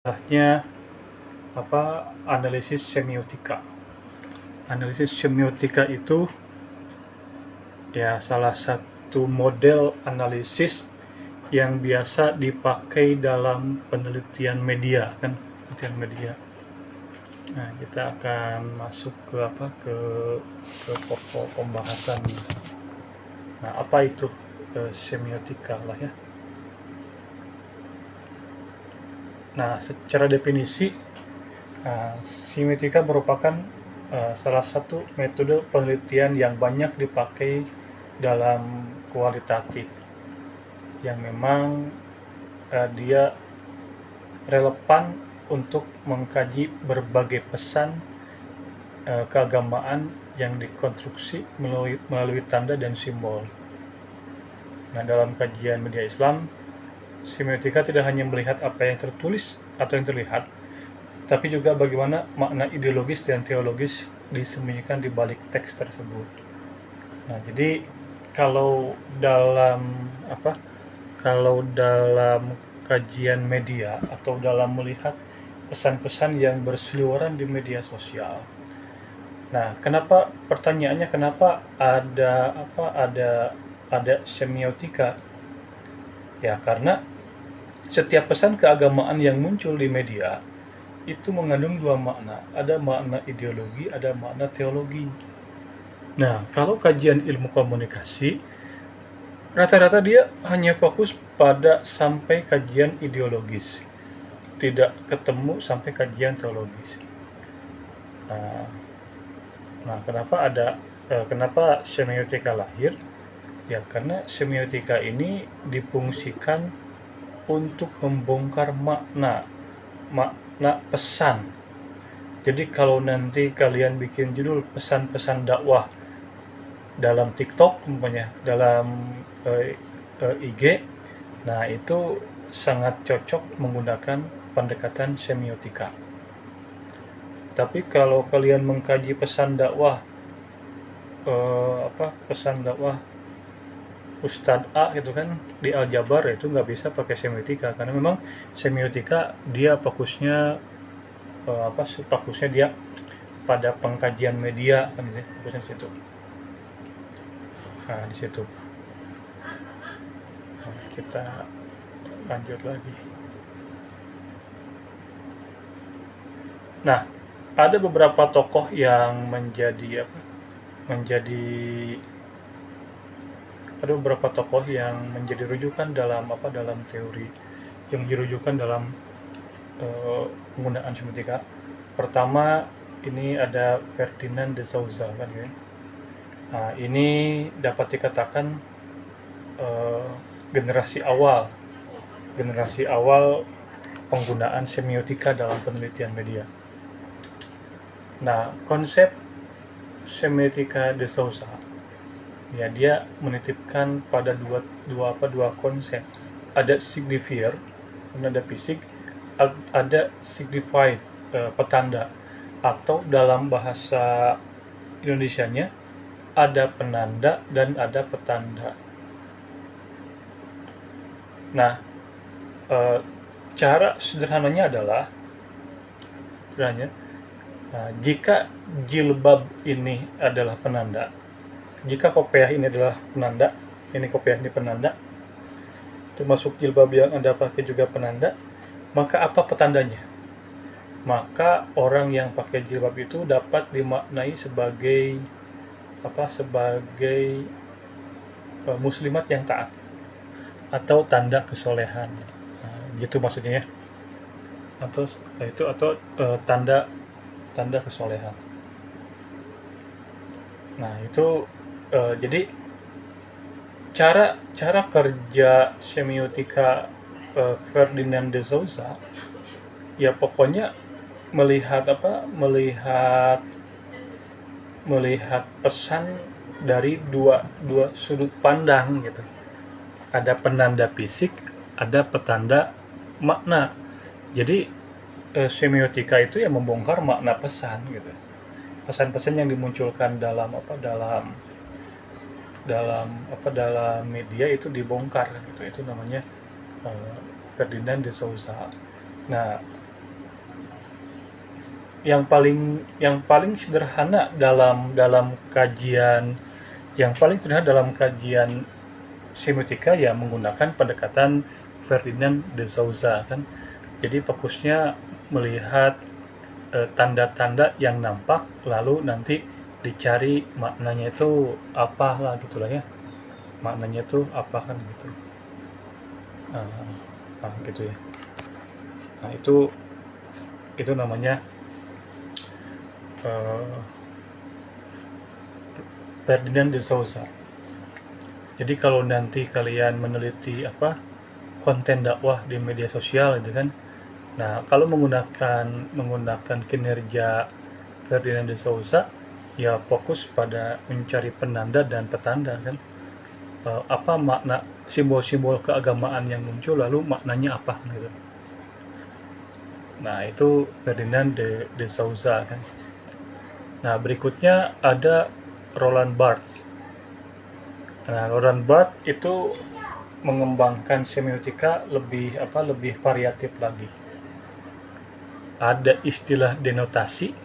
Contohnya analisis semiotika. Analisis semiotika itu ya salah satu model analisis yang biasa dipakai dalam penelitian media kan, penelitian media. Nah, kita akan masuk ke pokok pembahasan. Nah, apa itu semiotika lah ya. Nah, secara definisi, semiotika merupakan salah satu metode penelitian yang banyak dipakai dalam kualitatif, yang memang dia relevan untuk mengkaji berbagai pesan keagamaan yang dikonstruksi melalui tanda dan simbol. Nah, dalam kajian media Islam, semiotika tidak hanya melihat apa yang tertulis atau yang terlihat, tapi juga bagaimana makna ideologis dan teologis disembunyikan di balik teks tersebut. Nah, jadi kalau dalam kalau dalam kajian media atau dalam melihat pesan-pesan yang berseliweran di media sosial. Nah, kenapa ada semiotika? Ya, karena setiap pesan keagamaan yang muncul di media itu mengandung dua makna. Ada makna ideologi, ada makna teologi. Nah, kalau kajian ilmu komunikasi, rata-rata dia hanya fokus pada sampai kajian ideologis, tidak ketemu sampai kajian teologis. Nah, kenapa semiotika lahir? Ya, karena semiotika ini difungsikan untuk membongkar makna pesan. Jadi kalau nanti kalian bikin judul pesan-pesan dakwah dalam TikTok umpamanya, dalam IG, nah itu sangat cocok menggunakan pendekatan semiotika. Tapi kalau kalian mengkaji pesan dakwah pesan dakwah Ustadz A gitu kan di Aljabar, itu nggak bisa pakai semiotika, karena memang semiotika dia fokusnya dia pada pengkajian media kan, gitu, fokusnya di situ. Nah, di situ. Nah, kita lanjut lagi. Nah, ada beberapa tokoh yang menjadi ada beberapa tokoh yang menjadi rujukan dalam teori, yang dirujukan dalam penggunaan semiotika. Pertama, ini ada Ferdinand de Souza kan ya. Nah, ini dapat dikatakan uh, generasi awal penggunaan semiotika dalam penelitian media. Nah, konsep semiotika de Souza, ya dia menitipkan pada dua konsep. Ada signifier, penanda fisik, ada signified, petanda, atau dalam bahasa Indonesianya ada penanda dan ada petanda. Nah, cara sederhananya adalah jika jilbab ini adalah penanda, jika kopiah ini adalah penanda, ini kopiah ini penanda, termasuk jilbab yang Anda pakai juga penanda, maka apa petandanya? Maka orang yang pakai jilbab itu dapat dimaknai sebagai muslimat yang taat atau tanda kesolehan. Nah, gitu maksudnya ya. Tanda kesolehan. Nah, itu jadi cara kerja semiotika Ferdinand de Souza, ya pokoknya melihat pesan dari dua sudut pandang gitu. Ada penanda fisik, ada petanda makna. Jadi semiotika itu yang membongkar makna pesan gitu. Pesan-pesan yang dimunculkan dalam media itu dibongkar gitu. Itu namanya Ferdinand de Souza. Nah, yang paling sederhana dalam dalam kajian yang paling sederhana dalam kajian semiotika ya menggunakan pendekatan Ferdinand de Souza kan. Jadi fokusnya melihat tanda-tanda yang nampak lalu nanti dicari maknanya itu apa lah gitulah ya. Maknanya itu apa kan gitu. Uh, gitu ya. Nah, itu namanya uh, Ferdinand de Souza. Jadi kalau nanti kalian meneliti konten dakwah di media sosial gitu kan. Nah, kalau menggunakan kinerja Ferdinand de Souza ya fokus pada mencari penanda dan petanda kan. Apa makna simbol-simbol keagamaan yang muncul lalu maknanya apa gitu. Nah, itu Ferdinand de Souza kan. Nah, berikutnya ada Roland Barthes. Nah, Roland Barthes itu mengembangkan semiotika lebih variatif lagi. Ada istilah denotasi,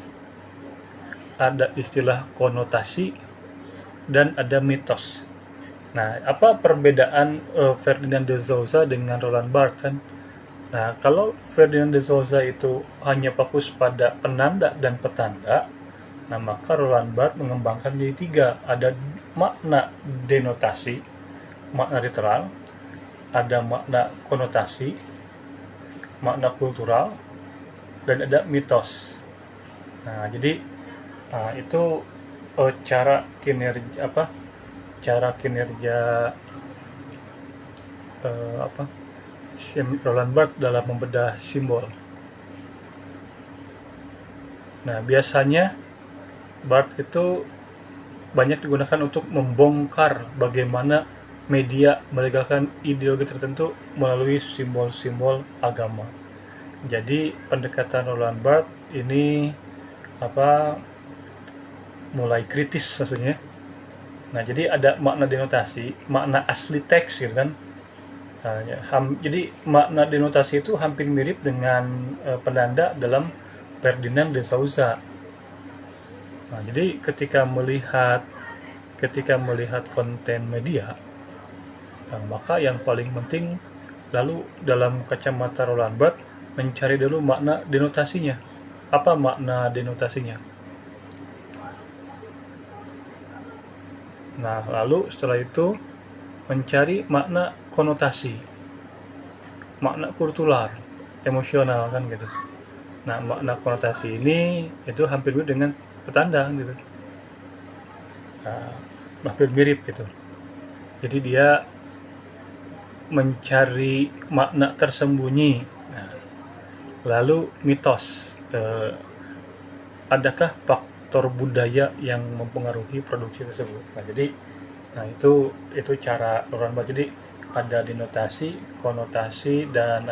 ada istilah konotasi, dan ada mitos. Nah, apa perbedaan Ferdinand de Souza dengan Roland Barthes kan? Nah, kalau Ferdinand de Souza itu hanya fokus pada penanda dan petanda, nah maka Roland Barthes mengembangkan jadi tiga. Ada makna denotasi, makna literal, ada makna konotasi, makna kultural, dan ada mitos. Nah, jadi itu cara kinerja Roland Barthes dalam membedah simbol. Nah, biasanya Barthes itu banyak digunakan untuk membongkar bagaimana media melegalkan ideologi tertentu melalui simbol-simbol agama. Jadi pendekatan Roland Barthes ini mulai kritis maksudnya. Nah, jadi ada makna denotasi, makna asli teks gitu kan. Nah, jadi makna denotasi itu hampir mirip dengan penanda dalam Ferdinand de Souza. Nah, jadi ketika melihat konten media, nah, maka yang paling penting lalu dalam kacamata Roland Barthes mencari dulu makna denotasinya. Apa makna denotasinya? Nah, lalu setelah itu mencari makna konotasi, makna kultural, emosional kan gitu. Nah, makna konotasi ini itu hampir mirip dengan petanda gitu. Nah, hampir mirip gitu. Jadi dia mencari makna tersembunyi. Nah, lalu mitos. Adakah faktor budaya yang mempengaruhi produksi tersebut? Nah, itu cara Roland Barthes. Jadi ada denotasi, konotasi dan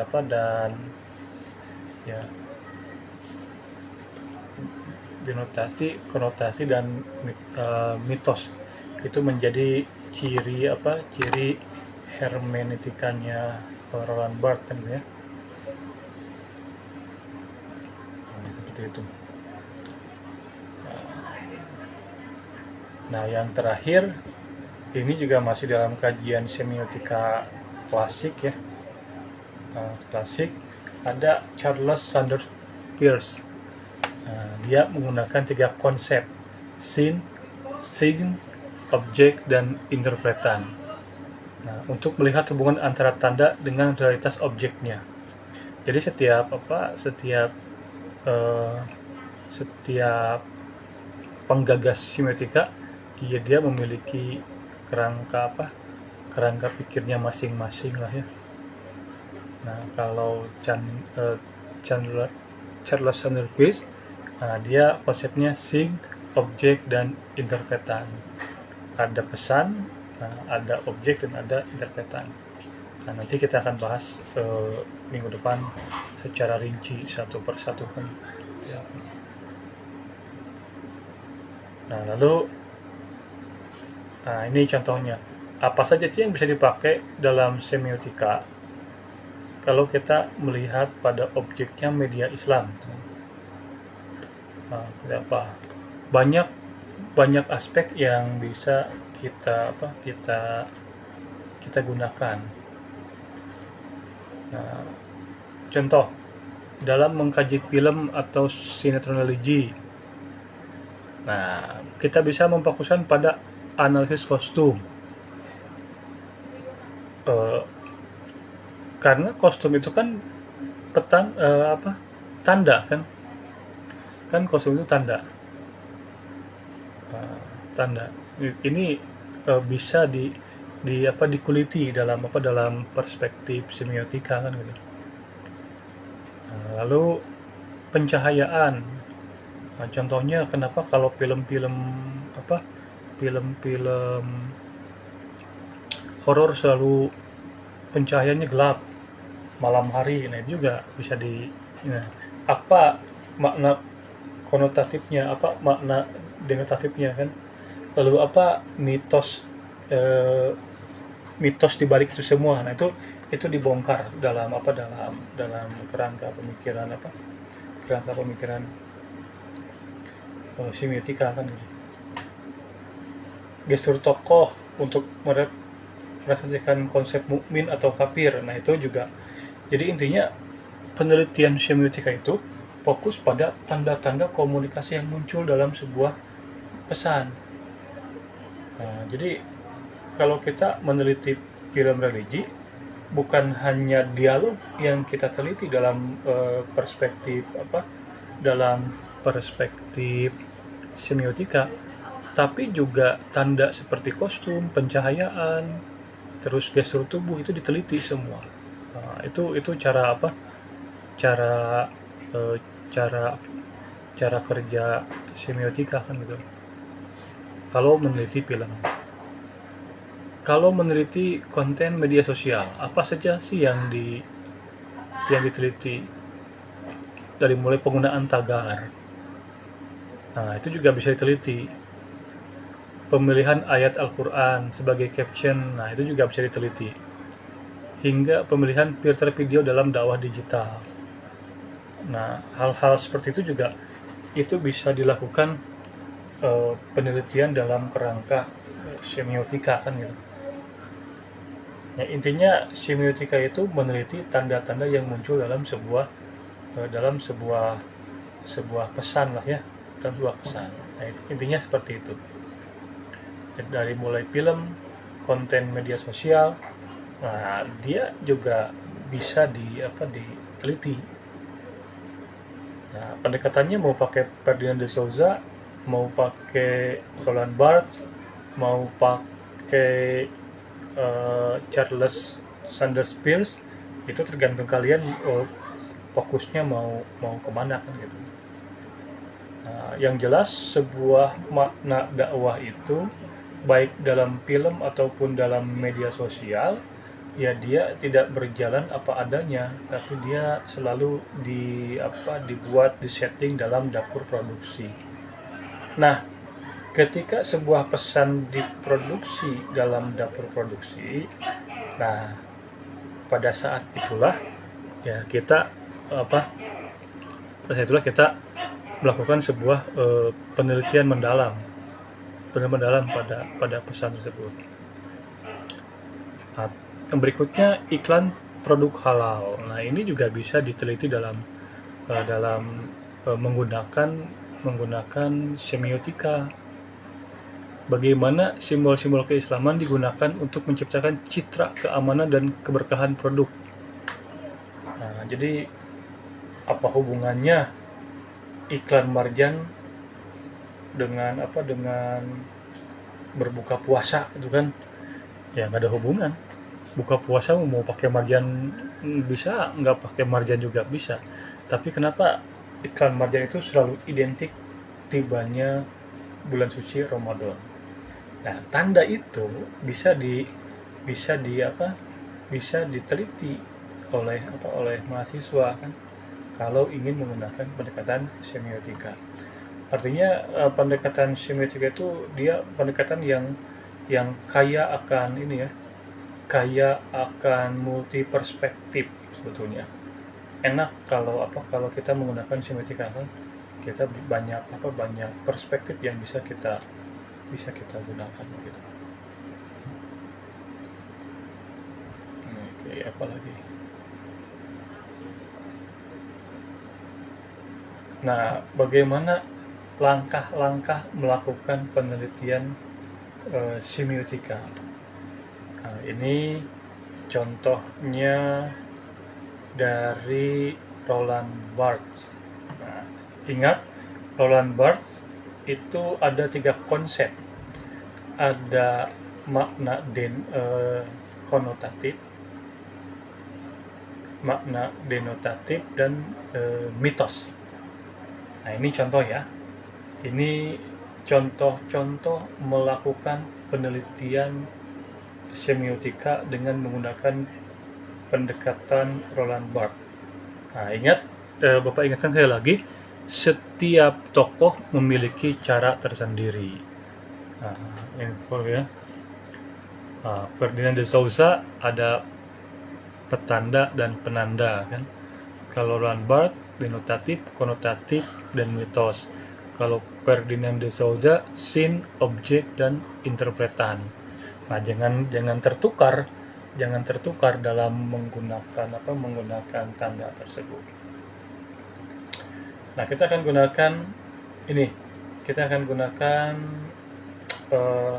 ya denotasi, konotasi dan mitos itu menjadi ciri hermeneutikanya Roland Barthes kan ya. Nah, seperti itu. Nah, yang terakhir ini juga masih dalam kajian semiotika klasik ya. Klasik ada Charles Sanders Peirce. Dia menggunakan 3 konsep: scene, sign, objek, dan interpretan. Nah, untuk melihat hubungan antara tanda dengan realitas objeknya. Jadi setiap penggagas semiotika dia memiliki kerangka pikirnya masing-masing lah ya. Nah, kalau Charles Sanders Peirce, dia konsepnya sign, objek, dan interpretan. Ada pesan, ada objek, dan ada interpretan. Nah, nanti kita akan bahas minggu depan secara rinci satu persatu kan. Ya. Nah, lalu ini contohnya. Apa saja sih yang bisa dipakai dalam semiotika kalau kita melihat pada objeknya media Islam? apa banyak banyak aspek yang bisa kita gunakan. Nah, contoh dalam mengkaji film atau sinetron religi, nah kita bisa memfokuskan pada analisis kostum. Eh, karena kostum itu kan tanda kan, kostum itu tanda. Tanda ini bisa dikuliti dalam perspektif semiotika kan gitu. Lalu pencahayaan. Nah, contohnya kenapa kalau film-film horor selalu pencahayaannya gelap malam hari. Nah itu juga bisa nah, apa makna konotatifnya, apa makna denotatifnya kan, lalu apa eh, mitos di balik itu semua. Nah itu dibongkar dalam kerangka pemikiran semiotika kan gitu. Gestur tokoh untuk merepresentasikan konsep mukmin atau kafir. Nah itu juga, jadi intinya penelitian semiotika itu fokus pada tanda-tanda komunikasi yang muncul dalam sebuah pesan. Nah, jadi kalau kita meneliti film religi, bukan hanya dialog yang kita teliti dalam dalam perspektif semiotika, tapi juga tanda seperti kostum, pencahayaan, terus gestur tubuh itu diteliti semua. Nah, itu cara eh, cara cara kerja semiotika kan gitu. Kalau meneliti film, kalau meneliti konten media sosial, apa saja sih yang diteliti, dari mulai penggunaan tagar. Nah, itu juga bisa diteliti. Pemilihan ayat Al-Quran sebagai caption, nah itu juga bisa diteliti. Hingga pemilihan filter video dalam dakwah digital. Nah, hal-hal seperti itu juga itu bisa dilakukan penelitian dalam kerangka semiotika kan gitu. Ya, intinya semiotika itu meneliti tanda-tanda yang muncul dalam sebuah pesan lah ya, dalam sebuah pesan. Nah, intinya seperti itu. Dari mulai film, konten media sosial, nah dia juga bisa diteliti. Nah, pendekatannya mau pakai Ferdinand de Souza, mau pakai Roland Barthes, mau pakai Charles Sanders Peirce, itu tergantung kalian fokusnya mau mau kemana kan gitu. Nah, yang jelas sebuah makna dakwah itu baik dalam film ataupun dalam media sosial, ya dia tidak berjalan apa adanya, tapi dia selalu dibuat disetting dalam dapur produksi. Nah, ketika sebuah pesan diproduksi dalam dapur produksi, nah pada saat itulah ya apa pada saat itulah kita melakukan sebuah penelitian mendalam pada pesan tersebut. Nah, yang berikutnya iklan produk halal. Nah ini juga bisa diteliti dalam menggunakan semiotika. Bagaimana simbol-simbol keislaman digunakan untuk menciptakan citra keamanan dan keberkahan produk. Nah, jadi apa hubungannya iklan marjan dengan berbuka puasa itu kan? Ya nggak ada hubungan. Buka puasa mau pakai marjan bisa, nggak pakai marjan juga bisa. Tapi kenapa iklan marjan itu selalu identik tibanya bulan suci Ramadan? Nah, tanda itu bisa di apa? Bisa diteliti oleh mahasiswa kan, kalau ingin menggunakan pendekatan semiotika. Artinya pendekatan semiotika itu dia pendekatan yang kaya akan kaya akan multi perspektif sebetulnya. Enak kalau kita menggunakan semiotika kan. kita banyak perspektif yang bisa kita gunakan gitu. Oke, apa lagi? Nah, bagaimana langkah-langkah melakukan penelitian semiotika? Nah, ini contohnya dari Roland Barthes. Nah, ingat, Roland Barthes itu ada 3 konsep. Ada makna konotatif, makna denotatif, dan mitos. Nah, ini contoh ya. Ini contoh-contoh melakukan penelitian semiotika dengan menggunakan pendekatan Roland Barthes. Nah, Bapak ingatkan saya lagi, setiap tokoh memiliki cara tersendiri. Nah, ya. Nah, Ferdinand de Souza ada petanda dan penanda kan. Kalau Roland Barthes denotatif, konotatif, dan mitos. Kalau Ferdinand de Souza scene, objek, dan interpretan. Nah, jangan tertukar dalam menggunakan tanda tersebut. Nah, kita akan gunakan eh,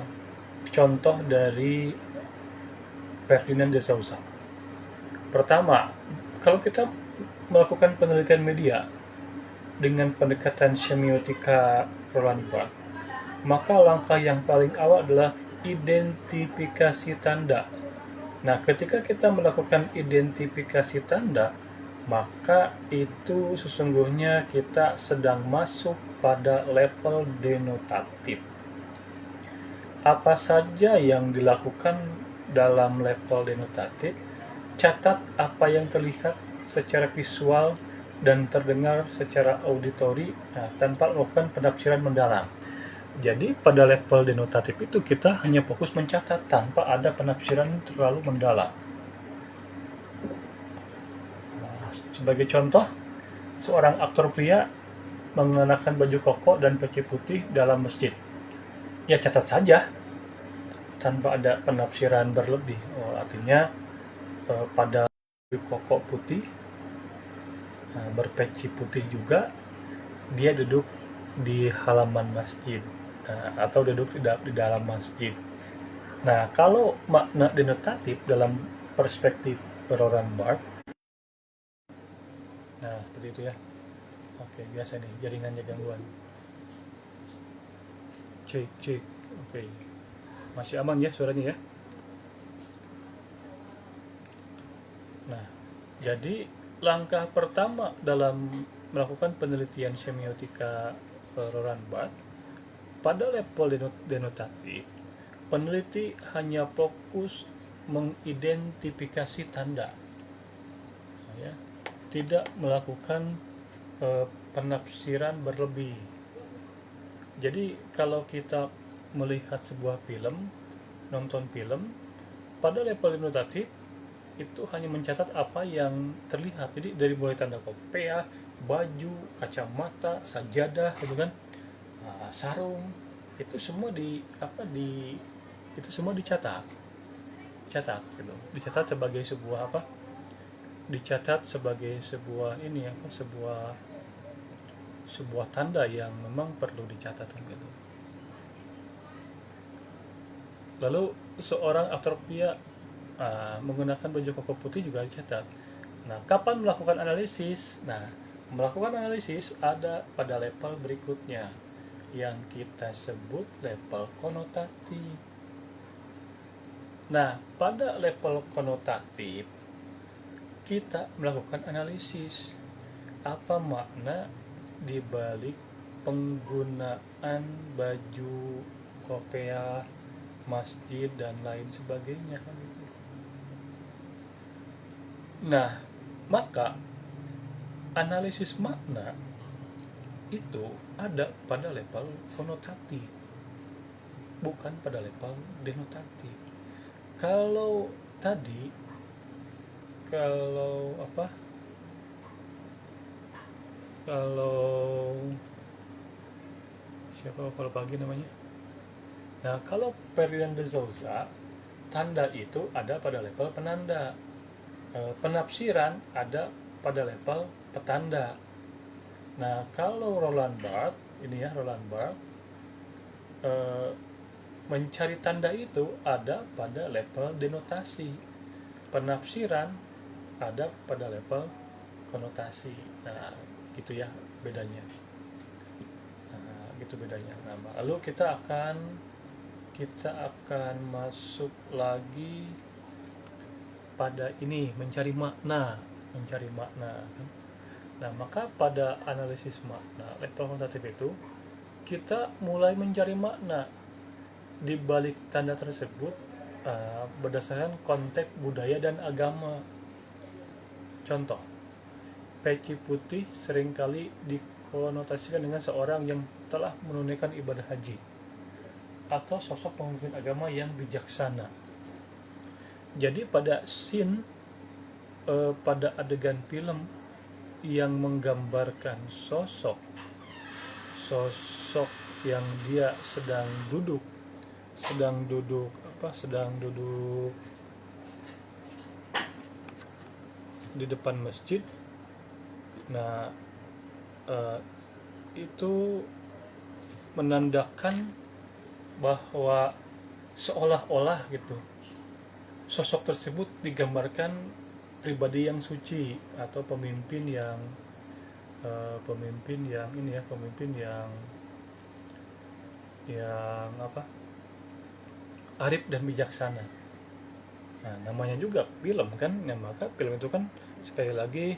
contoh dari Ferdinand de Souza. Pertama, kalau kita melakukan penelitian media dengan pendekatan semiotika Roland Barthes, maka langkah yang paling awal adalah identifikasi tanda. Nah, ketika kita melakukan identifikasi tanda, maka itu sesungguhnya kita sedang masuk pada level denotatif. Apa saja yang dilakukan dalam level denotatif? Catat apa yang terlihat secara visual dan terdengar secara auditori, tanpa melakukan penafsiran mendalam. Jadi pada level denotatif itu kita hanya fokus mencatat tanpa ada penafsiran terlalu mendalam. Nah, sebagai contoh, seorang aktor pria mengenakan baju koko dan peci putih dalam masjid. Ya catat saja tanpa ada penafsiran berlebih. Artinya pada baju koko putih, berpeci putih juga, dia duduk di halaman masjid atau duduk di dalam masjid. Nah, kalau makna denotatif dalam perspektif Roland Barthes, nah seperti itu ya. Oke, biasa nih jaringannya gangguan. Cek cek. Oke, masih aman ya suaranya ya. Nah, jadi langkah pertama dalam melakukan penelitian semiotika Roland Barthes pada level denotatif, peneliti hanya fokus mengidentifikasi tanda, ya, tidak melakukan penafsiran berlebih. Jadi kalau kita melihat sebuah film, nonton film, pada level denotatif itu hanya mencatat apa yang terlihat. Jadi dari mulai tanda kopiah, baju, kacamata, sajadah, gitu kan, sarung, itu semua itu semua dicatat, gitu, dicatat sebagai sebuah sebuah tanda yang memang perlu dicatat gitu. Lalu seorang aktor pria menggunakan baju koko putih juga dicatat. Nah, kapan melakukan analisis? Nah, melakukan analisis ada pada level berikutnya yang kita sebut level konotatif. Nah, pada level konotatif kita melakukan analisis apa makna di balik penggunaan baju kopiah, masjid, dan lain sebagainya gitu. Nah, maka analisis makna itu ada pada level konotatif, bukan pada level denotatif. Kalau tadi kalau siapa kalau pagi namanya. Nah, kalau Ferdinand de Souza, tanda itu ada pada level penanda, penafsiran ada pada level petanda. Nah, kalau Roland Barthes ini ya, Roland Barthes eh, mencari tanda itu ada pada level denotasi, penafsiran ada pada level konotasi. Nah, gitu ya bedanya. Nah, gitu bedanya. Nah, lalu kita akan masuk lagi pada ini, mencari makna kan. Nah, maka pada analisis makna level kuantitatif itu kita mulai mencari makna di balik tanda tersebut berdasarkan konteks budaya dan agama. Contoh, peci putih seringkali dikonotasikan dengan seorang yang telah menunaikan ibadah haji atau sosok pemimpin agama yang bijaksana. Jadi pada scene, pada adegan film yang menggambarkan sosok yang dia sedang duduk di depan masjid. Nah, itu menandakan bahwa seolah-olah gitu sosok tersebut digambarkan pribadi yang suci atau pemimpin yang arif dan bijaksana. Nah, namanya juga film kan. Nah, maka film itu kan sekali lagi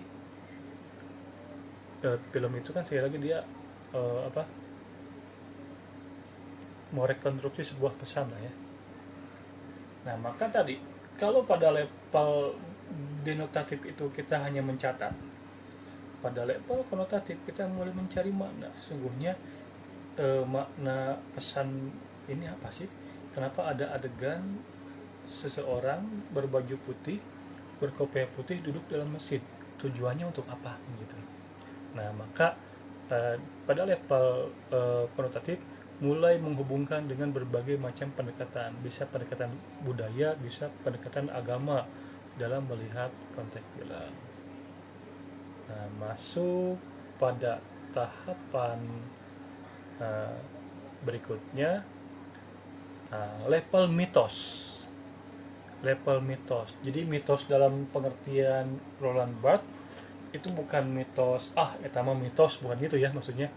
dia merekonstruksi sebuah pesan lah ya. Nah, maka tadi kalau pada level denotatif itu kita hanya mencatat, pada level konotatif kita mulai mencari makna. Sesungguhnya makna pesan ini apa sih? Kenapa ada adegan seseorang berbaju putih, berkopiah putih duduk dalam masjid? Tujuannya untuk apa gitu. Nah, maka pada level konotatif mulai menghubungkan dengan berbagai macam pendekatan, bisa pendekatan budaya, bisa pendekatan agama dalam melihat konteks film. Nah, masuk pada tahapan berikutnya, level mitos. Jadi mitos dalam pengertian Roland Barthes itu bukan mitos eta mah mitos, bukan gitu ya maksudnya.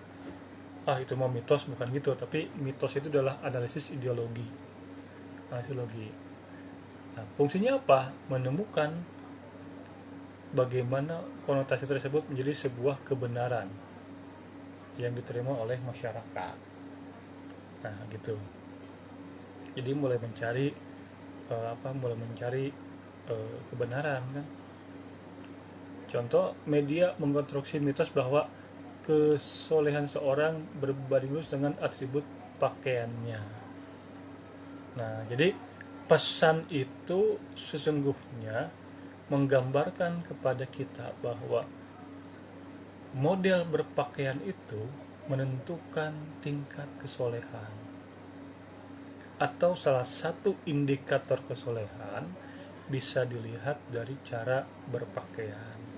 Itu mah mitos, bukan gitu, tapi mitos itu adalah analisis ideologi. Nah, fungsinya apa? Menemukan bagaimana konotasi tersebut menjadi sebuah kebenaran yang diterima oleh masyarakat. Nah, gitu. Jadi mulai mencari kebenaran kan. Contoh, media mengkonstruksi mitos bahwa kesolehan seorang berbanding lurus dengan atribut pakaiannya. Nah, jadi pesan itu sesungguhnya menggambarkan kepada kita bahwa model berpakaian itu menentukan tingkat kesolehan, atau salah satu indikator kesolehan bisa dilihat dari cara berpakaian.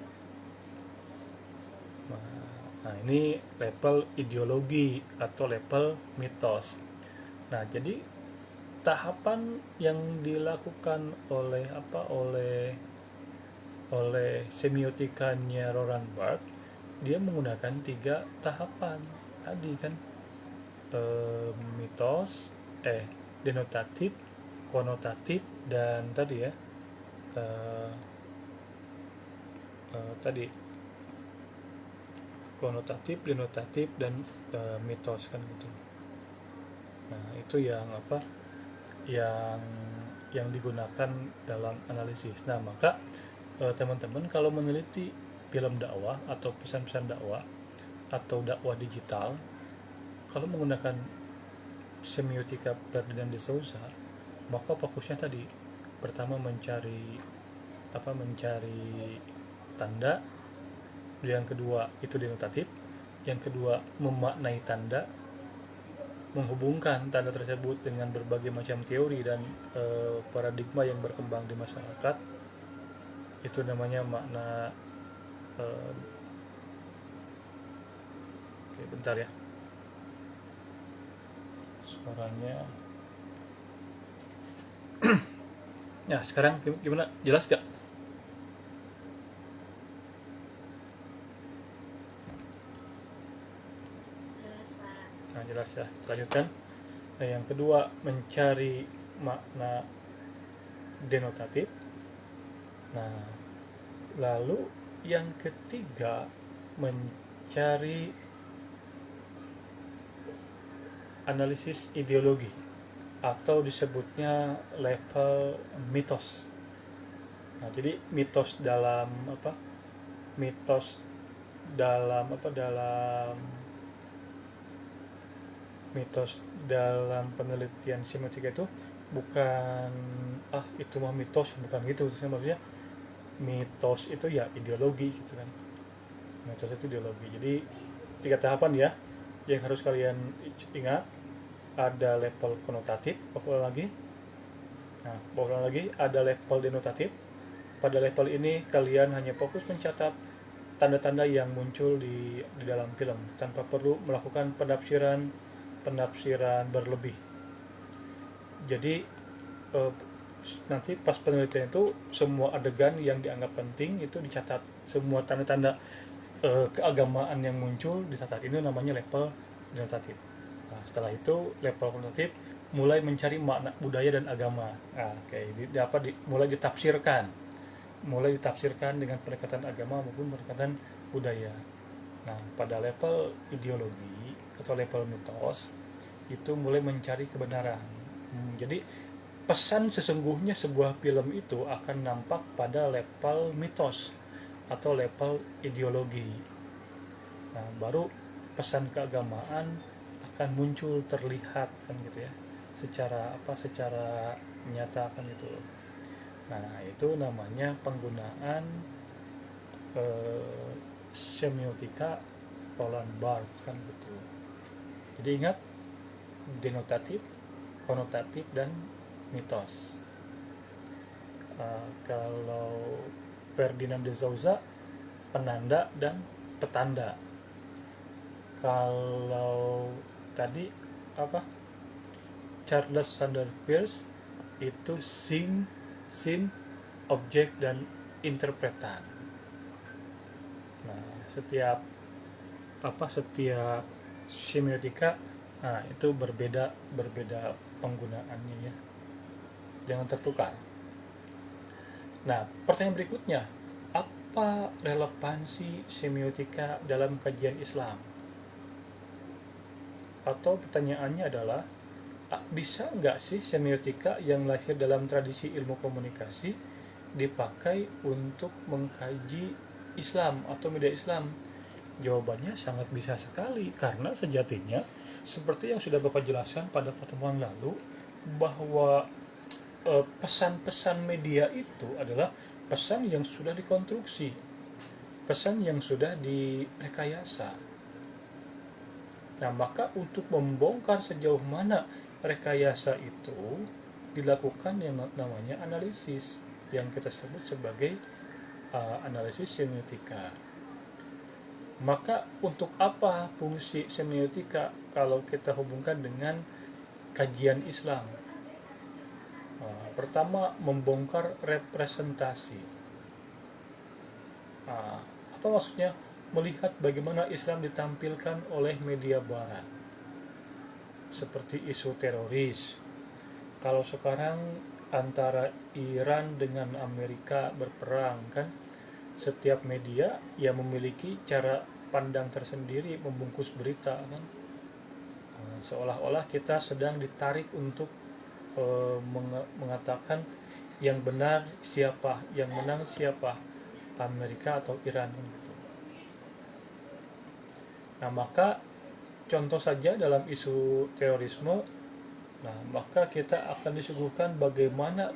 Nah, ini level ideologi atau level mitos. Nah, jadi tahapan yang dilakukan oleh semiotikanya Roland Barthes, dia menggunakan 3 tahapan tadi kan, mitos, denotatif, konotatif, dan tadi ya tadi konotatif, denotatif, dan mitos kan gitu. Nah, itu yang digunakan dalam analisis. Nah, maka teman-teman kalau meneliti film dakwah atau pesan-pesan dakwah atau dakwah digital, kalau menggunakan semiotika Ferdinand de Souza, maka fokusnya tadi pertama mencari tanda, yang kedua itu denotatif, yang kedua memaknai tanda, menghubungkan tanda tersebut dengan berbagai macam teori dan paradigma yang berkembang di masyarakat. Itu namanya makna. eh, Oke, bentar ya, suaranya. Ya, sekarang gimana, jelas gak? Nah, jelas ya, lanjutkan. Nah, yang kedua, mencari makna denotatif. Nah, lalu yang ketiga, mencari analisis ideologi atau disebutnya level mitos. Nah, jadi mitos dalam apa? Mitos dalam apa? Mitos dalam penelitian semiotika itu bukan itu mah mitos, bukan gitu. Maksudnya mitos itu ya ideologi gitu kan. Mitos itu ideologi. Jadi 3 tahapan ya yang harus kalian ingat. Ada level konotatif, bahwa lagi ada level denotatif. Pada level ini kalian hanya fokus mencatat tanda-tanda yang muncul di dalam film tanpa perlu melakukan penafsiran berlebih. Jadi eh, nanti pas penelitian itu semua adegan yang dianggap penting itu dicatat, semua tanda-tanda keagamaan yang muncul dicatat. Ini namanya level denotatif. Nah, setelah itu level konotatif mulai mencari makna budaya dan agama. Nah, dapat mulai ditafsirkan dengan pendekatan agama maupun pendekatan budaya. Nah, pada level ideologi atau level mitos itu mulai mencari kebenaran. Jadi pesan sesungguhnya sebuah film itu akan nampak pada level mitos atau level ideologi. Nah, baru pesan keagamaan akan muncul, terlihat kan gitu ya, secara nyata kan gitu. Nah, itu namanya penggunaan eh, semiotika Roland Barthes kan gitu. Jadi ingat, denotatif, konotatif, dan mitos. Kalau Ferdinand de Souza, penanda dan petanda. Kalau tadi apa, Charles Sanders Peirce, itu scene, objek, dan interpretan. Nah, setiap semiotika, nah itu berbeda berbeda penggunaannya ya, jangan tertukar. Nah, pertanyaan berikutnya, apa relevansi semiotika dalam kajian Islam? Atau pertanyaannya adalah, bisa nggak sih semiotika yang lahir dalam tradisi ilmu komunikasi dipakai untuk mengkaji Islam atau media Islam? Jawabannya sangat bisa sekali, karena sejatinya seperti yang sudah Bapak jelaskan pada pertemuan lalu, bahwa pesan-pesan media itu adalah pesan yang sudah dikonstruksi, pesan yang sudah direkayasa. Nah, maka untuk membongkar sejauh mana rekayasa itu dilakukan yang namanya analisis, yang kita sebut sebagai analisis semiotika. Maka untuk apa fungsi semiotika kalau kita hubungkan dengan kajian Islam? Pertama, membongkar representasi. Apa maksudnya? Melihat bagaimana Islam ditampilkan oleh media barat, seperti isu teroris. Kalau sekarang antara Iran dengan Amerika berperang kan, setiap media ya memiliki cara pandang tersendiri membungkus berita kan. Seolah-olah kita sedang ditarik untuk mengatakan yang benar siapa, yang menang siapa, Amerika atau Iran gitu. Nah, maka contoh saja dalam isu terorisme, nah maka kita akan disuguhkan bagaimana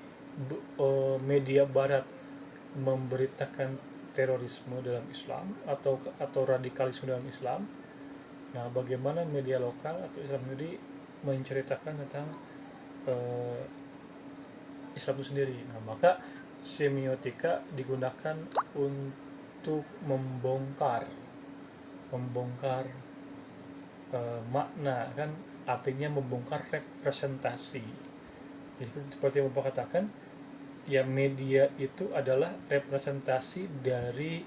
media barat memberitakan terorisme dalam Islam atau radikalisme dalam Islam. Nah, bagaimana media lokal atau Islam sendiri menceritakan tentang Islam itu sendiri. Nah, maka semiotika digunakan untuk membongkar makna, kan artinya membongkar representasi. Jadi seperti yang Bapak katakan, ya media itu adalah representasi dari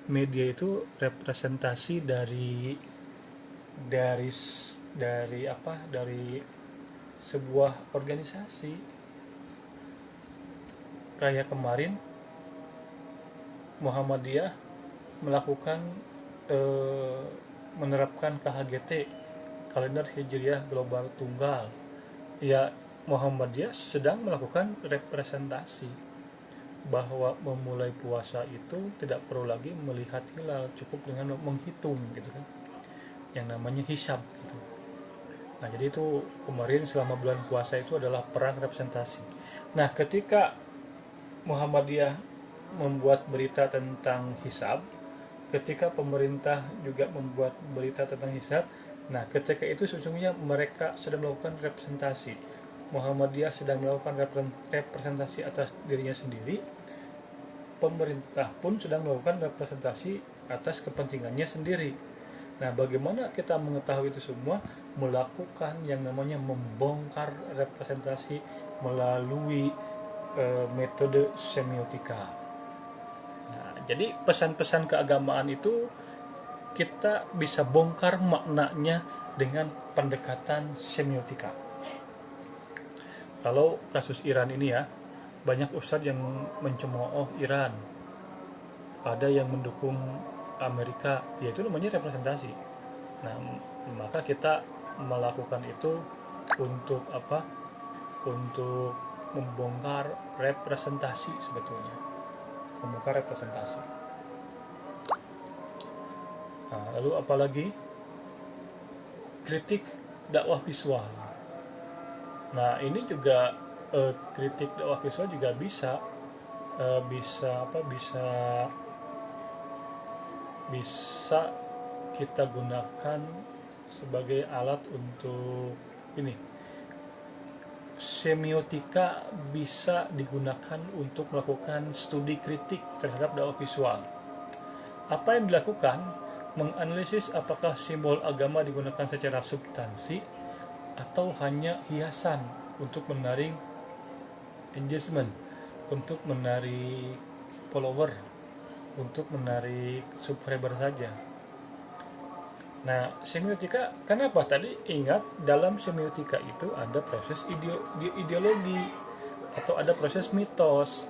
media itu representasi dari dari sebuah organisasi. Kayak kemarin Muhammadiyah melakukan menerapkan KHGT, kalender Hijriah Global Tunggal. Ya, Muhammadiyah sedang melakukan representasi bahwa memulai puasa itu tidak perlu lagi melihat hilal, cukup dengan menghitung gitu kan, yang namanya hisab gitu. Nah, jadi itu kemarin selama bulan puasa itu adalah perang representasi. Nah, ketika Muhammadiyah membuat berita tentang hisab, ketika pemerintah juga membuat berita tentang hisab, nah ketika itu sesungguhnya mereka sedang melakukan representasi. Muhammadiyah sedang melakukan representasi atas dirinya sendiri, pemerintah pun sedang melakukan representasi atas kepentingannya sendiri. Nah, bagaimana kita mengetahui itu semua? Melakukan yang namanya membongkar representasi melalui metode semiotika. Nah, jadi pesan-pesan keagamaan itu kita bisa bongkar maknanya dengan pendekatan semiotika. Kalau kasus Iran ini ya, banyak ustadz yang mencemooh Iran, ada yang mendukung Amerika, yaitu namanya representasi. Nah, maka kita melakukan itu untuk apa? Untuk membongkar representasi sebetulnya. Membongkar representasi. Nah, lalu apalagi kritik dakwah visual. Nah, ini juga kritik dakwah visual juga bisa kita gunakan sebagai alat untuk ini. Semiotika bisa digunakan untuk melakukan studi kritik terhadap dakwah visual. Apa yang dilakukan? Menganalisis apakah simbol agama digunakan secara substansi atau hanya hiasan untuk menarik engagement, untuk menarik follower, untuk menarik subscriber saja. Nah, semiotika, kenapa tadi ingat dalam semiotika itu ada proses ideologi atau ada proses mitos.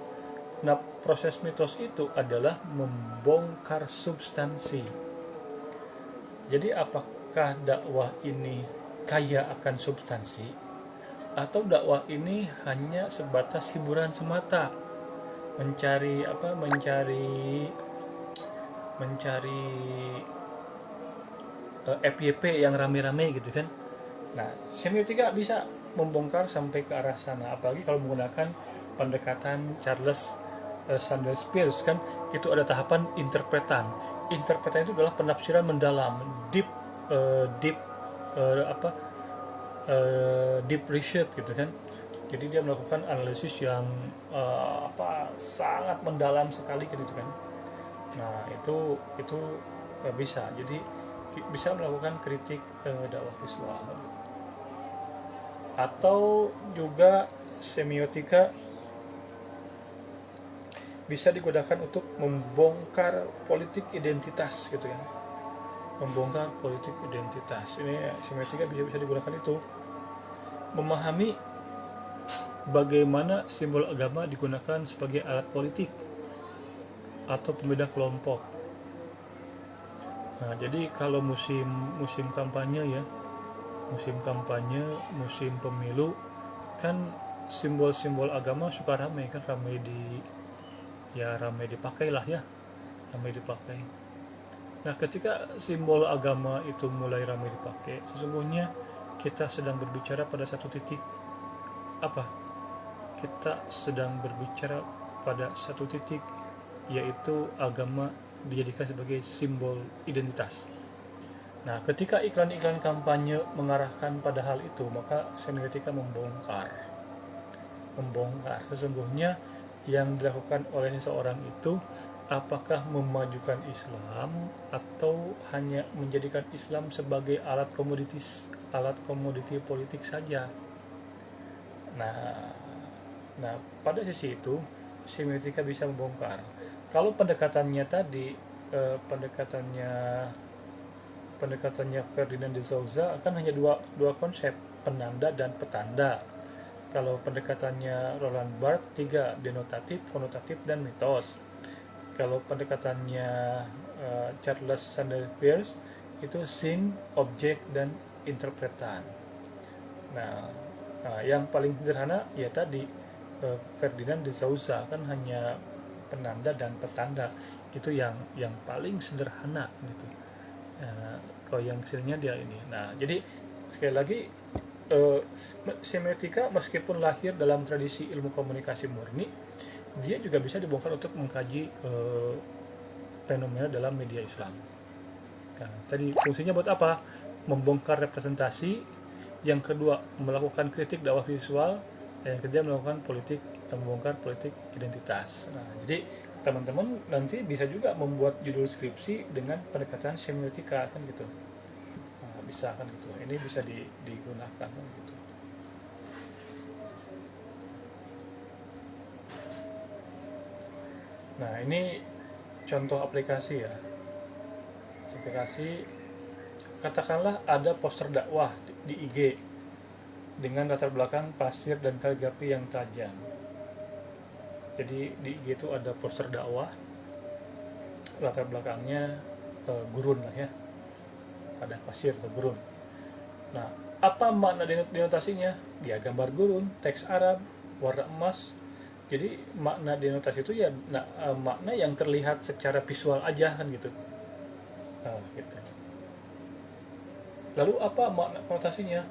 Nah, proses mitos itu adalah membongkar substansi. Jadi apakah dakwah ini kaya akan substansi atau dakwah ini hanya sebatas hiburan semata, mencari FYP yang rame-rame gitu kan. Nah, semiotika bisa membongkar sampai ke arah sana, apalagi kalau menggunakan pendekatan Charles Sanders Peirce kan, itu ada tahapan interpretan. Interpretan itu adalah penafsiran mendalam, deep research gitu kan. Jadi dia melakukan analisis yang sangat mendalam sekali gitu kan. Nah, itu bisa. Jadi bisa melakukan kritik dakwah visual. Atau juga semiotika bisa digunakan untuk membongkar politik identitas gitu kan. Membongkar politik identitas. Ini semiotika bisa digunakan itu. Memahami bagaimana simbol agama digunakan sebagai alat politik atau pembeda kelompok. Nah, jadi kalau musim kampanye ya, musim pemilu kan simbol-simbol agama suka ramai dipakai lah ya, ramai dipakai. Nah, ketika simbol agama itu mulai ramai dipakai, sesungguhnya kita sedang berbicara pada satu titik apa? Kita sedang berbicara pada satu titik, yaitu agama dijadikan sebagai simbol identitas. Nah, ketika iklan-iklan kampanye mengarahkan pada hal itu, maka semiotika membongkar sesungguhnya yang dilakukan oleh seseorang itu apakah memajukan Islam atau hanya menjadikan Islam sebagai alat komoditi politik saja. Nah, nah pada sisi itu semiotika bisa membongkar. Kalau pendekatannya tadi eh, pendekatannya pendekatannya Ferdinand de Souza akan hanya dua konsep, penanda dan petanda. Kalau pendekatannya Roland Barthes, tiga, denotatif, konotatif, dan mitos. Kalau pendekatannya Charles Sanders Peirce itu scene, objek, dan interpretan. Nah, yang paling sederhana ya tadi Ferdinand de Souza kan hanya penanda dan petanda, itu yang paling sederhana gitu. Kalau yang kesininya dia ini. Nah, jadi sekali lagi eh, semiotika meskipun lahir dalam tradisi ilmu komunikasi murni, dia juga bisa dibongkar untuk mengkaji fenomena dalam media Islam. Nah, tadi fungsinya buat apa? Membongkar representasi, yang kedua melakukan kritik dakwah visual, yang ketiga melakukan membongkar politik identitas. Nah, jadi teman-teman nanti bisa juga membuat judul skripsi dengan pendekatan semiotika kan gitu. Nah, bisa kan gitu. Ini bisa digunakan kan gitu. Nah, ini contoh aplikasi ya. Aplikasi, katakanlah ada poster dakwah di IG dengan latar belakang pasir dan kaligrafi yang tajam. Jadi di IG itu ada poster dakwah, latar belakangnya gurun lah ya, ada pasir atau gurun. Nah, apa makna denotasinya? Dia gambar gurun, teks Arab, warna emas. Jadi makna denotasi itu ya makna yang terlihat secara visual aja kan gitu. Nah, gitu. Lalu apa makna konotasinya?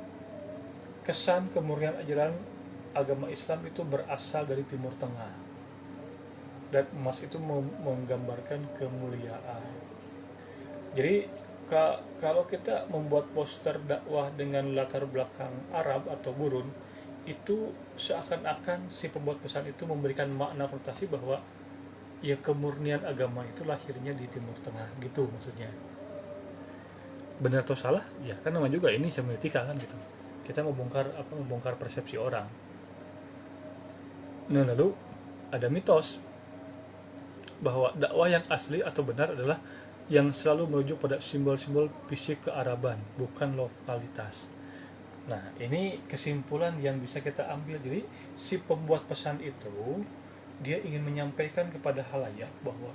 Kesan kemurnian ajaran agama Islam itu berasal dari Timur Tengah, dan emas itu menggambarkan kemuliaan. Jadi kalau kita membuat poster dakwah dengan latar belakang Arab atau gurun, itu seakan-akan si pembuat pesan itu memberikan makna konotasi bahwa ya kemurnian agama itu lahirnya di Timur Tengah gitu maksudnya. Benar atau salah? Ya kan nama juga ini semiotika kan gitu. Kita membongkar persepsi orang. Nah, lalu ada mitos bahwa dakwah yang asli atau benar adalah yang selalu merujuk pada simbol-simbol fisik kearaban, bukan lokalitas. Nah, ini kesimpulan yang bisa kita ambil. Jadi, si pembuat pesan itu dia ingin menyampaikan kepada halayak bahwa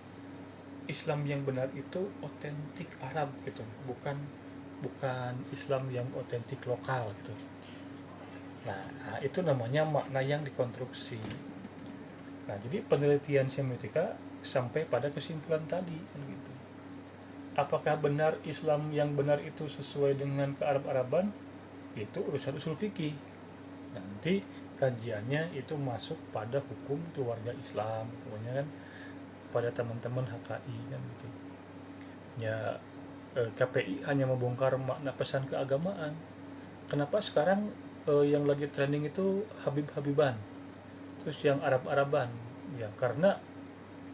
Islam yang benar itu otentik Arab gitu, bukan bukan Islam yang otentik lokal gitu. Nah, itu namanya makna yang dikonstruksi. Nah, jadi penelitian semiotika sampai pada kesimpulan tadi kan gitu. Apakah benar Islam yang benar itu sesuai dengan kearab-araban? Itu urusan usul fikih. Nanti kajiannya itu masuk pada hukum keluarga Islam, pokoknya kan pada teman-teman HKI kan gitu. Ya KPI hanya membongkar makna pesan keagamaan. Kenapa sekarang yang lagi trending itu Habib-Habiban, terus yang Arab-Araban? Ya karena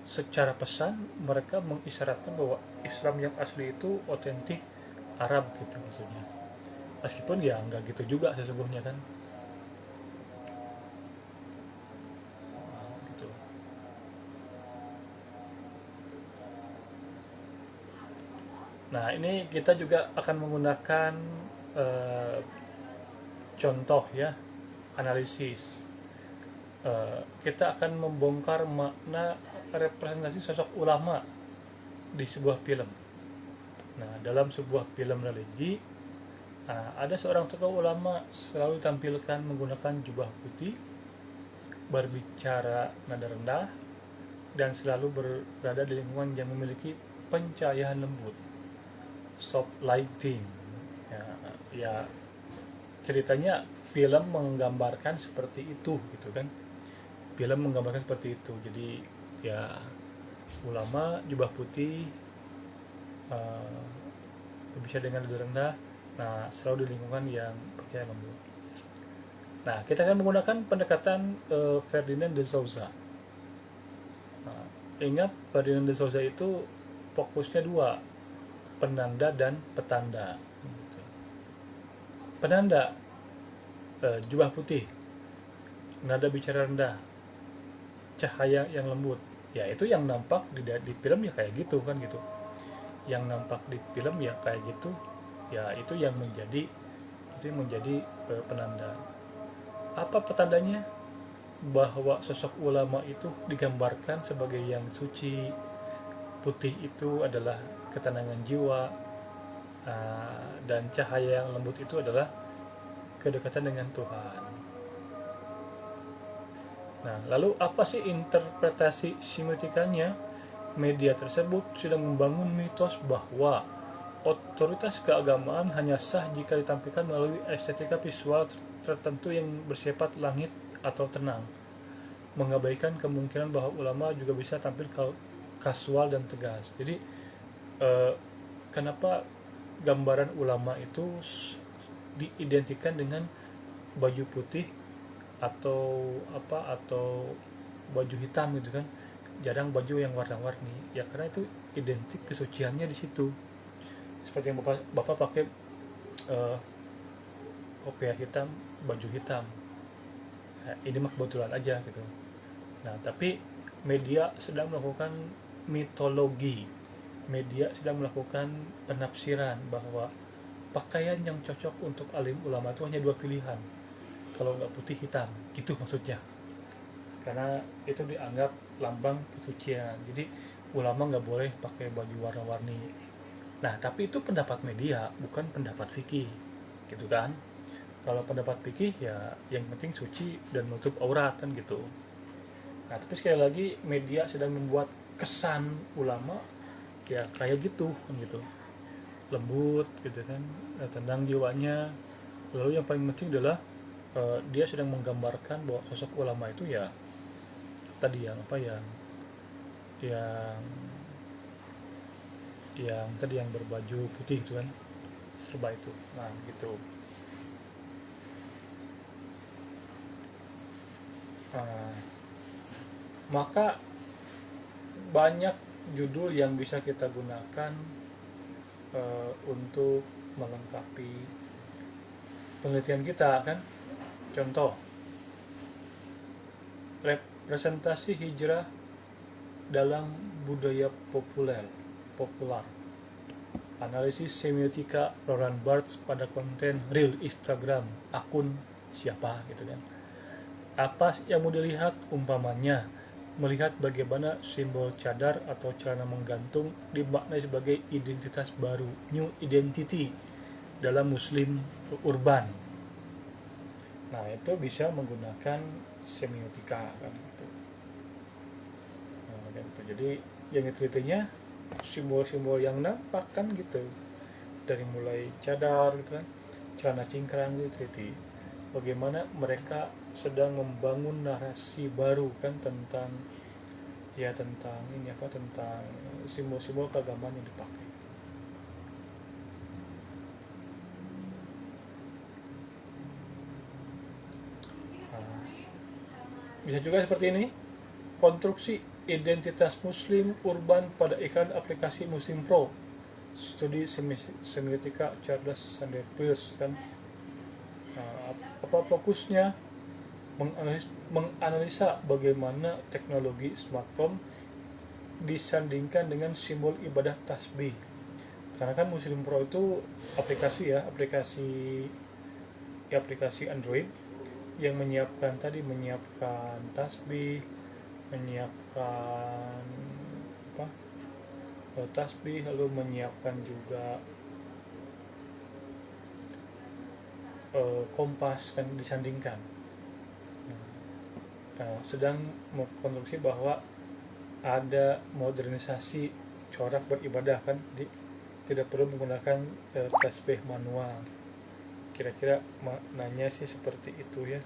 secara pesan mereka mengisyaratkan bahwa Islam yang asli itu otentik Arab gitu maksudnya. Meskipun ya nggak gitu juga sesungguhnya kan. Nah, gitu. Nah, ini kita juga akan menggunakan eh, contoh ya, analisis. Kita akan membongkar makna representasi sosok ulama di sebuah film. Nah, dalam sebuah film religi, ada seorang tokoh ulama selalu ditampilkan menggunakan jubah putih, berbicara nada rendah, dan selalu berada di lingkungan yang memiliki pencahayaan lembut, soft lighting. Ya, ya ceritanya film menggambarkan seperti itu gitu kan. Film menggambarkan seperti itu. Jadi ya ulama jubah putih, uh, bisa dengan lebih rendah. Nah, selalu di lingkungan yang percaya lembut. Nah, kita akan menggunakan pendekatan Ferdinand de Souza. Nah, ingat Ferdinand de Souza itu fokusnya dua, penanda dan petanda. Penanda, jubah putih, nada bicara rendah, cahaya yang lembut. Ya itu yang nampak di film ya kayak gitu kan gitu. Yang nampak di film ya kayak gitu. Ya itu yang menjadi penanda. Apa petandanya? Bahwa sosok ulama itu digambarkan sebagai yang suci, putih itu adalah ketenangan jiwa, dan cahaya yang lembut itu adalah kedekatan dengan Tuhan. Nah, lalu apa sih interpretasi semiotikanya? Media tersebut sedang membangun mitos bahwa otoritas keagamaan hanya sah jika ditampilkan melalui estetika visual tertentu yang bersifat langit atau tenang, mengabaikan kemungkinan bahwa ulama juga bisa tampil kasual dan tegas. Jadi kenapa gambaran ulama itu diidentikan dengan baju putih atau baju hitam gitu kan, jarang baju yang warna-warni, ya karena itu identik kesuciannya di situ. Seperti yang bapak pakai kopiah hitam, baju hitam, nah, ini mah kebetulan aja gitu. Nah, tapi media sedang melakukan mitologi, media sedang melakukan penafsiran bahwa pakaian yang cocok untuk alim ulama itu hanya dua pilihan, kalau nggak putih hitam, gitu maksudnya. Karena itu dianggap lambang kesucian, jadi ulama nggak boleh pakai baju warna-warni. Nah, tapi itu pendapat media, bukan pendapat fikih, gitu kan. Kalau pendapat fikih ya yang penting suci dan menutup aurat kan gitu. Nah, tapi sekali lagi media sedang membuat kesan ulama ya kayak gitu kan gitu, lembut gitu kan, tenang jiwanya. Lalu yang paling penting adalah dia sedang menggambarkan bahwa sosok ulama itu ya tadi yang yang tadi yang berbaju putih itu kan, serba itu. Nah gitu. Nah, maka banyak judul yang bisa kita gunakan untuk melengkapi penelitian kita kan. Contoh, representasi hijrah dalam budaya populer, analisis semiotika Roland Barthes pada konten reel Instagram akun siapa gitu kan. Apa yang mau dilihat? Umpamanya melihat bagaimana simbol cadar atau celana menggantung dimaknai sebagai identitas baru, new identity dalam muslim urban. Nah, itu bisa menggunakan semiotika kan gitu. Nah, gitu. Jadi yang ditelitinya simbol-simbol yang nampak kan gitu, dari mulai cadar gitu kan, celana cingkrang diteliti bagaimana mereka sedang membangun narasi baru kan tentang tentang simbol-simbol keagamaan yang dipakai. Nah, bisa juga seperti ini, konstruksi identitas muslim urban pada iklan aplikasi Muslim Pro, studi semiotika Charles Sanders kan. Nah, apa fokusnya? Menganalisa bagaimana teknologi smartphone disandingkan dengan simbol ibadah tasbih. Karena kan Muslim Pro itu aplikasi Android yang menyiapkan tasbih, menyiapkan tasbih, lalu menyiapkan juga kompas kan disandingkan. Sedang mengkonstruksi bahwa ada modernisasi corak beribadah kan, tidak perlu menggunakan tasbih manual. Kira-kira maknanya sih seperti itu ya,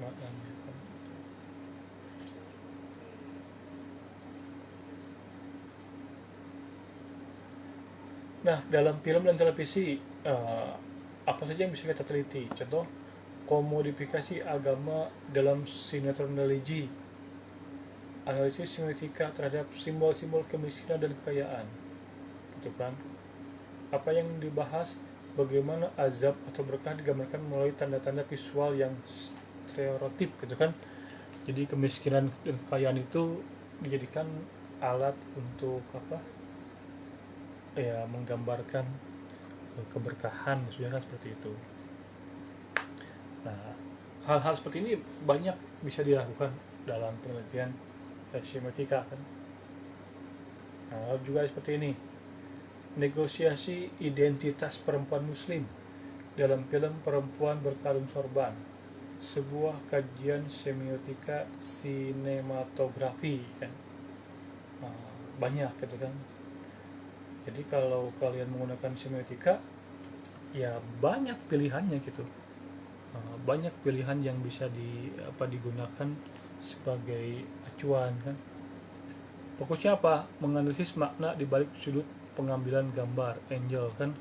maknanya. Nah, dalam film dan televisi, apa saja yang bisa kita teliti? Contoh, komodifikasi agama dalam sinetron religi, analisis semiotika terhadap simbol-simbol kemiskinan dan kekayaan, gitu kan? Apa yang dibahas, bagaimana azab atau berkah digambarkan melalui tanda-tanda visual yang stereotip, gitu kan? Jadi kemiskinan dan kekayaan itu dijadikan alat untuk apa? Ya, menggambarkan keberkahan, maksudnya kan seperti itu. Nah, hal-hal seperti ini banyak bisa dilakukan dalam penelitian semiotika kan. Nah, juga seperti ini, negosiasi identitas perempuan muslim dalam film Perempuan Berkalung Sorban, sebuah kajian semiotika sinematografi kan. Nah, banyak gitu kan. Jadi kalau kalian menggunakan semiotika, ya banyak pilihannya gitu. Banyak pilihan yang bisa digunakan sebagai acuan kan. Fokusnya apa? Menganalisis makna di balik sudut pengambilan gambar angel kan,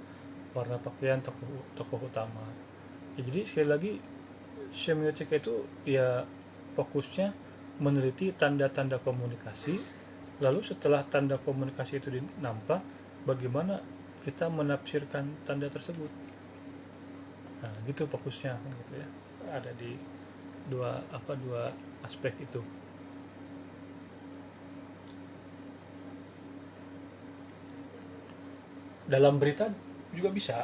warna pakaian tokoh utama. Ya, jadi sekali lagi, semiotika itu ya fokusnya meneliti tanda-tanda komunikasi, lalu setelah tanda komunikasi itu nampak, bagaimana kita menafsirkan tanda tersebut. Nah, gitu fokusnya kan gitu ya. Ada di dua aspek itu. Dalam berita juga bisa.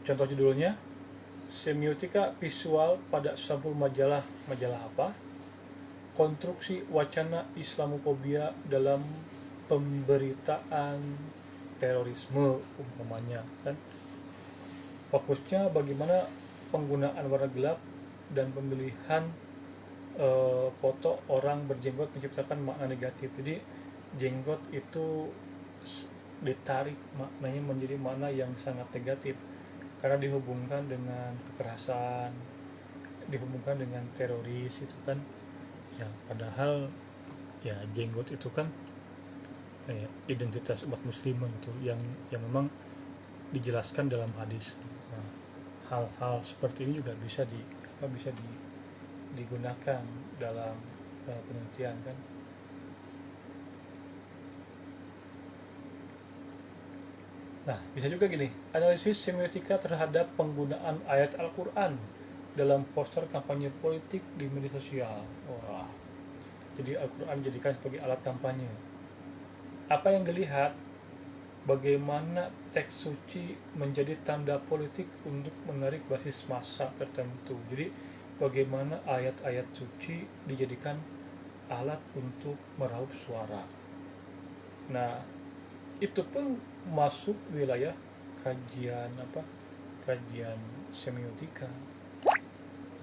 Contoh judulnya, semiotika visual pada sampul majalah. Majalah apa? Konstruksi wacana Islamofobia dalam pemberitaan terorisme umpamanya kan. Fokusnya bagaimana penggunaan warna gelap dan pemilihan foto orang berjenggot menciptakan makna negatif. Jadi jenggot itu ditarik maknanya menjadi makna yang sangat negatif karena dihubungkan dengan kekerasan, dihubungkan dengan teroris itu kan. Ya padahal ya jenggot itu kan identitas umat muslim itu yang memang dijelaskan dalam hadis. Nah, hal-hal seperti ini juga bisa digunakan dalam penelitian kan. Nah, bisa juga gini, analisis semiotika terhadap penggunaan ayat Al-Quran dalam poster kampanye politik di media sosial. Wah, jadi Al-Quran dijadikan sebagai alat kampanye. Apa yang dilihat? Bagaimana teks suci menjadi tanda politik untuk menarik basis massa tertentu. Jadi bagaimana ayat-ayat suci dijadikan alat untuk meraup suara. Nah, itu pun masuk wilayah kajian semiotika.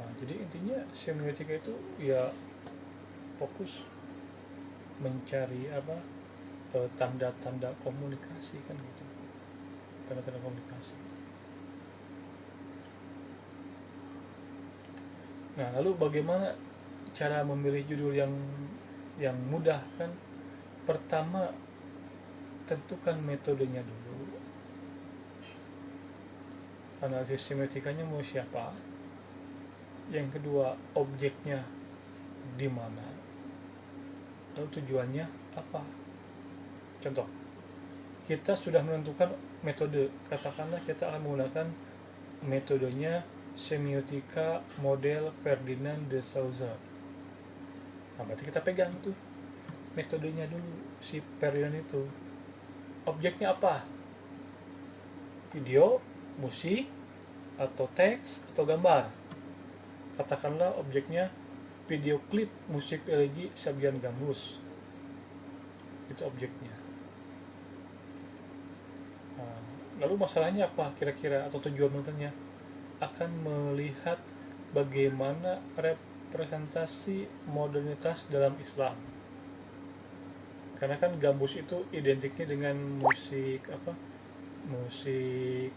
Nah, jadi intinya semiotika itu ya fokus mencari tanda-tanda komunikasi kan gitu, tanda-tanda komunikasi. Nah, lalu bagaimana cara memilih judul yang mudah kan? Pertama, tentukan metodenya dulu, analisis semiotikanya mau siapa. Yang kedua, objeknya di mana, lalu tujuannya apa. Contoh, kita sudah menentukan metode, katakanlah kita akan menggunakan metodenya semiotika model Ferdinand de Saussure. Nah, berarti kita pegang tuh metodenya dulu, si Ferdinand itu. Objeknya apa? Video, musik, atau teks, atau gambar. Katakanlah objeknya video klip musik religi Sabian Gambus. Itu objeknya. Nah, lalu masalahnya apa kira-kira, atau tujuan menontonnya? Akan melihat bagaimana representasi modernitas dalam Islam. Karena kan gambus itu identiknya dengan musik musik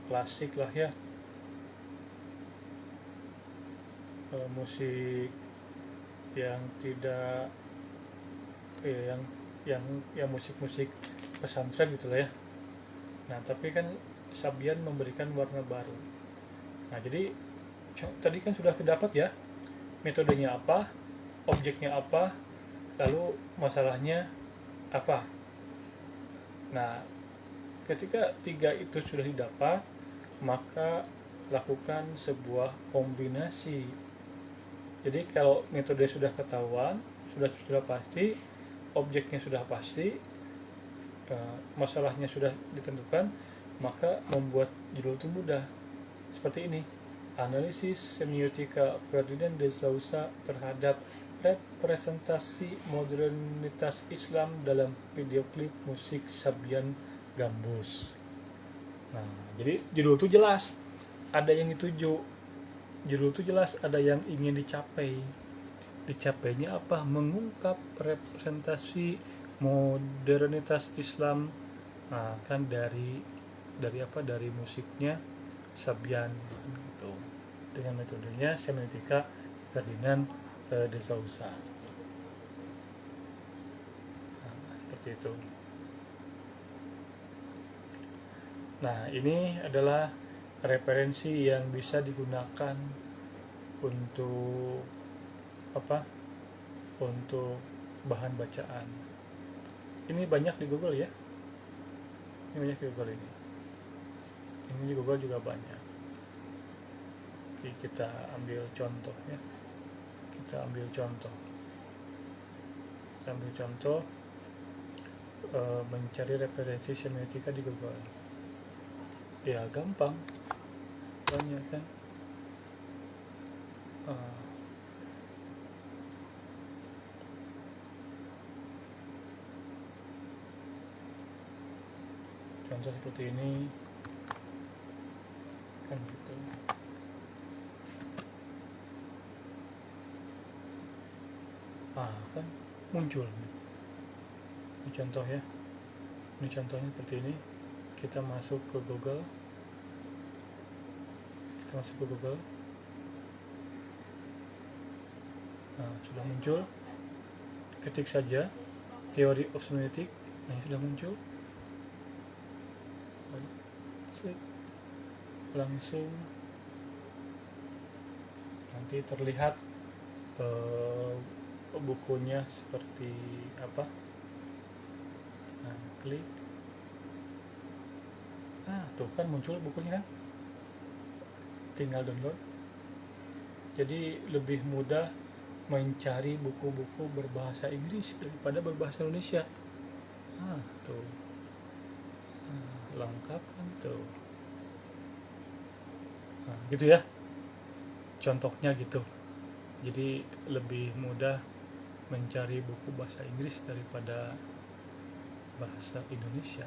klasik lah ya, musik yang tidak yang yang musik-musik pesantren gitu lah ya. Nah tapi kan Sabian memberikan warna baru. Nah jadi tadi kan sudah kedapat ya metodenya apa, objeknya apa, lalu masalahnya apa. Nah ketika tiga itu sudah didapat, maka lakukan sebuah kombinasi. Jadi kalau metode sudah ketahuan, sudah pasti, objeknya sudah pasti, masalahnya sudah ditentukan, maka membuat judul itu mudah. Seperti ini, analisis semiotika Ferdinand de Souza terhadap representasi modernitas Islam dalam video klip musik Sabian Gambus. Nah, jadi judul itu jelas, ada yang dituju. Judul itu jelas ada yang ingin dicapai. Dicapainya apa? Mengungkap representasi modernitas Islam, nah, kan dari apa? Dari musiknya Sabian gitu. Dengan metodenya semiotika Ferdinand de Souza. Nah, seperti itu. Nah, ini adalah referensi yang bisa digunakan untuk apa? Untuk bahan bacaan. Ini banyak di Google ya. Ini banyak di Google ini. Ini di Google juga banyak. Oke, kita ambil contoh ya. Kita ambil contoh mencari referensi semiotika di Google. Ya gampang, banyak kan. Contoh seperti ini kan gitu. Kan muncul nih. Ini contoh ya. Ini contohnya seperti ini. Kita masuk ke Google. Nah, sudah muncul. Ketik saja Theory of Semiotics. Nah, ini sudah muncul. Langsung nanti terlihat bukunya seperti apa. Nah, klik. Tuh kan muncul bukunya kan. Tinggal download. Jadi lebih mudah mencari buku-buku berbahasa Inggris daripada berbahasa Indonesia. Tuh. Lengkap kan tuh. Gitu ya. Contohnya gitu. Jadi lebih mudah mencari buku bahasa Inggris daripada bahasa Indonesia.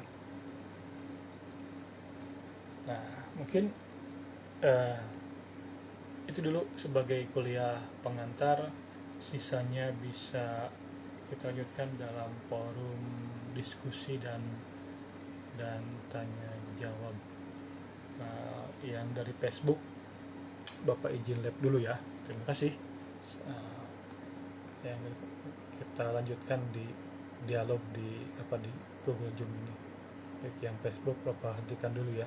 Nah, mungkin itu dulu sebagai kuliah pengantar. Sisanya bisa kita lanjutkan dalam forum diskusi dan tanya jawab. Nah, yang dari Facebook Bapak izin lab dulu ya. Terima kasih. Yang kita lanjutkan di dialog di Google Zoom ini. Yang Facebook Bapak hentikan dulu ya.